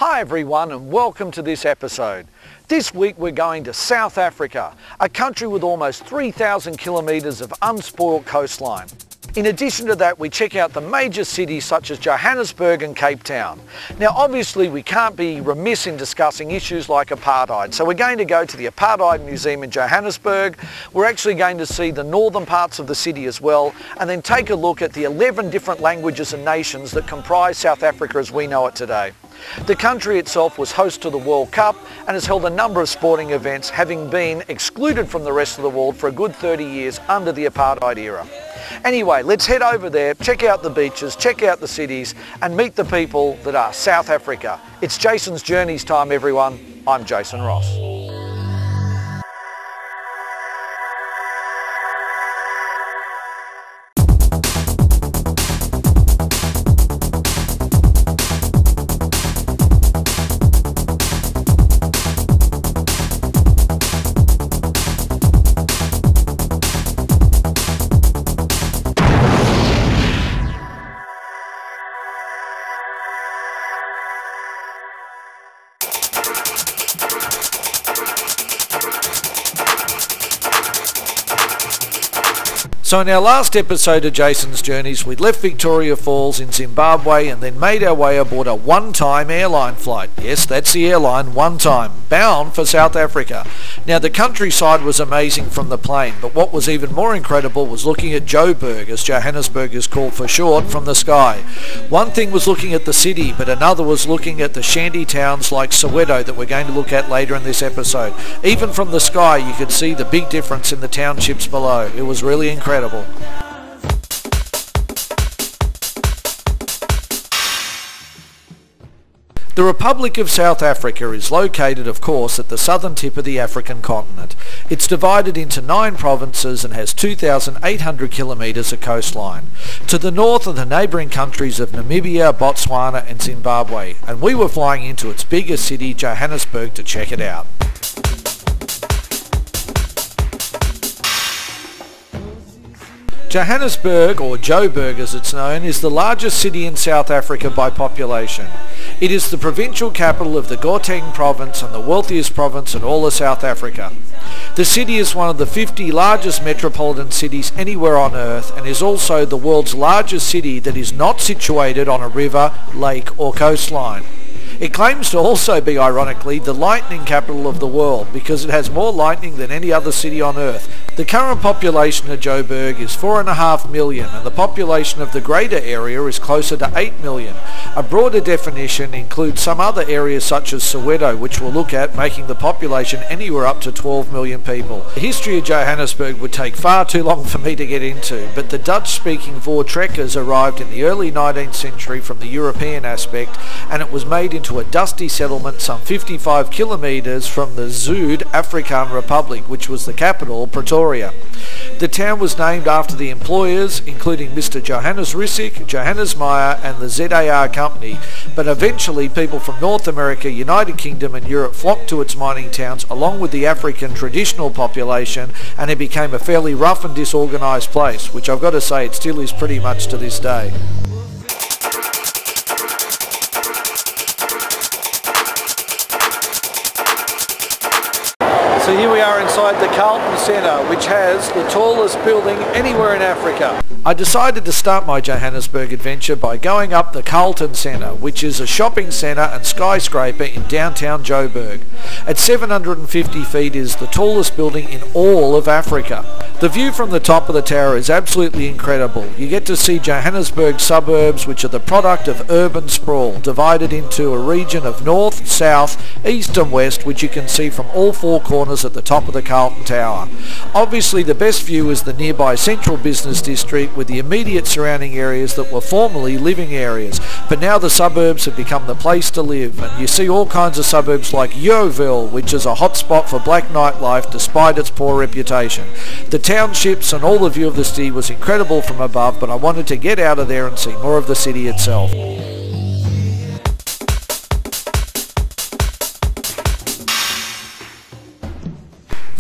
Hi everyone and welcome to this episode. This week we're going to South Africa, a country with almost 3,000 kilometres of unspoilt coastline. In addition to that, we check out the major cities such as Johannesburg and Cape Town. Now obviously we can't be remiss in discussing issues like apartheid, so we're going to go to the Apartheid Museum in Johannesburg. We're actually going to see the northern parts of the city as well, and then take a look at the 11 different languages and nations that comprise South Africa as we know it today. The country itself was host to the World Cup and has held a number of sporting events, having been excluded from the rest of the world for a good 30 years under the apartheid era. Anyway, let's head over there, check out the beaches, check out the cities and meet the people that are South Africa. It's Jason's Journeys time everyone. I'm Jason Ross. So in our last episode of Jason's Journeys, we left Victoria Falls in Zimbabwe and then made our way aboard a one-time airline flight. Yes, that's the airline, one time, bound for South Africa. Now the countryside was amazing from the plane, but what was even more incredible was looking at Joburg, as Johannesburg is called for short, from the sky. One thing was looking at the city, but another was looking at the shanty towns like Soweto that we're going to look at later in this episode. Even from the sky you could see the big difference in the townships below. It was really incredible. The Republic of South Africa is located, of course, at the southern tip of the African continent. It's divided into 9 provinces and has 2,800 kilometres of coastline. To the north are the neighbouring countries of Namibia, Botswana and Zimbabwe, and we were flying into its biggest city, Johannesburg, to check it out. Johannesburg, or Joburg as it's known, is the largest city in South Africa by population. It is the provincial capital of the Gauteng province and the wealthiest province in all of South Africa. The city is one of the 50 largest metropolitan cities anywhere on earth and is also the world's largest city that is not situated on a river, lake or coastline. It claims to also be, ironically, the lightning capital of the world because it has more lightning than any other city on earth. The current population of Joburg is 4.5 million and the population of the greater area is closer to 8 million. A broader definition includes some other areas such as Soweto, which we'll look at, making the population anywhere up to 12 million people. The history of Johannesburg would take far too long for me to get into, but the Dutch-speaking Voortrekkers arrived in the early 19th century from the European aspect, and it was made into a dusty settlement some 55 kilometres from the Zuid-Afrikaan Republic, which was the capital, Pretoria. The town was named after the employers, including Mr. Johannes Rissik, Johannes Meyer and the ZAR company, but eventually people from North America, United Kingdom and Europe flocked to its mining towns along with the African traditional population, and it became a fairly rough and disorganised place, which I've got to say it still is pretty much to this day. So here we are inside the Carlton Centre, which has the tallest building anywhere in Africa. I decided to start my Johannesburg adventure by going up the Carlton Centre, which is a shopping centre and skyscraper in downtown Joburg. At 750 feet is the tallest building in all of Africa. The view from the top of the tower is absolutely incredible. You get to see Johannesburg suburbs, which are the product of urban sprawl, divided into a region of north, south, east and west, which you can see from all 4 corners at the top of the Carlton Tower. Obviously the best view is the nearby central business district with the immediate surrounding areas that were formerly living areas, but now the suburbs have become the place to live, and you see all kinds of suburbs like Yeoville, which is a hotspot for black nightlife despite its poor reputation. The townships and all the view of the city was incredible from above, but I wanted to get out of there and see more of the city itself.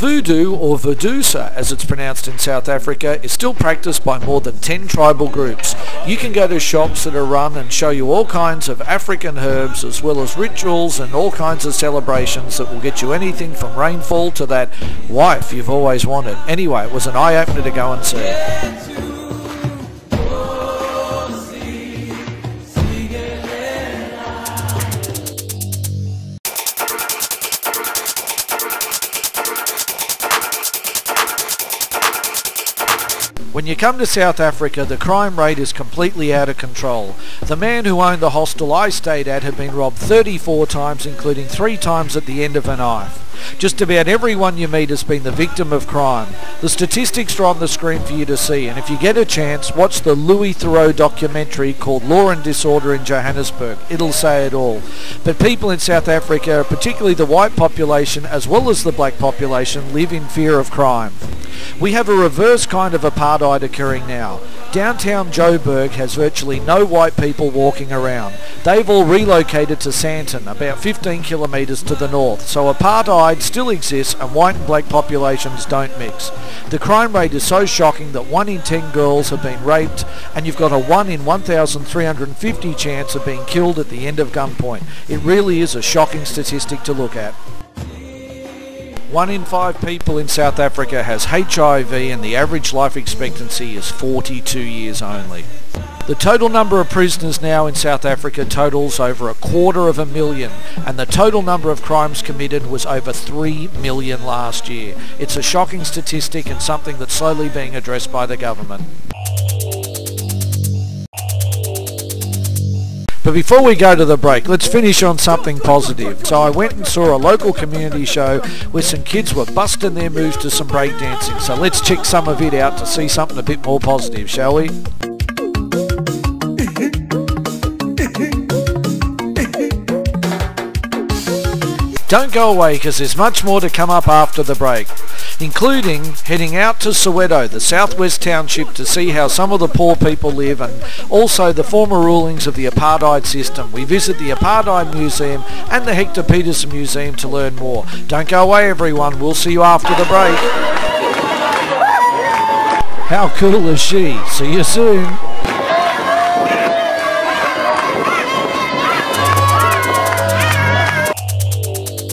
Voodoo, or Voodoosa as it's pronounced in South Africa, is still practiced by more than 10 tribal groups. You can go to shops that are run and show you all kinds of African herbs as well as rituals and all kinds of celebrations that will get you anything from rainfall to that wife you've always wanted. Anyway, it was an eye-opener to go and see. When you come to South Africa, the crime rate is completely out of control. The man who owned the hostel I stayed at had been robbed 34 times, including 3 times at the end of a knife. Just about everyone you meet has been the victim of crime. The statistics are on the screen for you to see, and if you get a chance, watch the Louis Theroux documentary called Law and Disorder in Johannesburg. It'll say it all. But people in South Africa, particularly the white population as well as the black population, live in fear of crime. We have a reverse kind of apartheid occurring now. Downtown Joburg has virtually no white people walking around. They've all relocated to Sandton, about 15 kilometres to the north, so apartheid still exists and white and black populations don't mix. The crime rate is so shocking that 1 in 10 girls have been raped, and you've got a 1 in 1,350 chance of being killed at the end of gunpoint. It really is a shocking statistic to look at. 1 in 5 people in South Africa has HIV, and the average life expectancy is 42 years only. The total number of prisoners now in South Africa totals over 250,000, and the total number of crimes committed was over 3 million last year. It's a shocking statistic and something that's slowly being addressed by the government. But before we go to the break, let's finish on something positive. So I went and saw a local community show where some kids were busting their moves to some breakdancing. So let's check some of it out to see something a bit more positive, shall we? Don't go away, because there's much more to come up after the break, including heading out to Soweto, the southwest township, to see how some of the poor people live, and also the former rulings of the apartheid system. We visit the Apartheid Museum and the Hector Peterson Museum to learn more. Don't go away, everyone. We'll see you after the break. How cool is she? See you soon.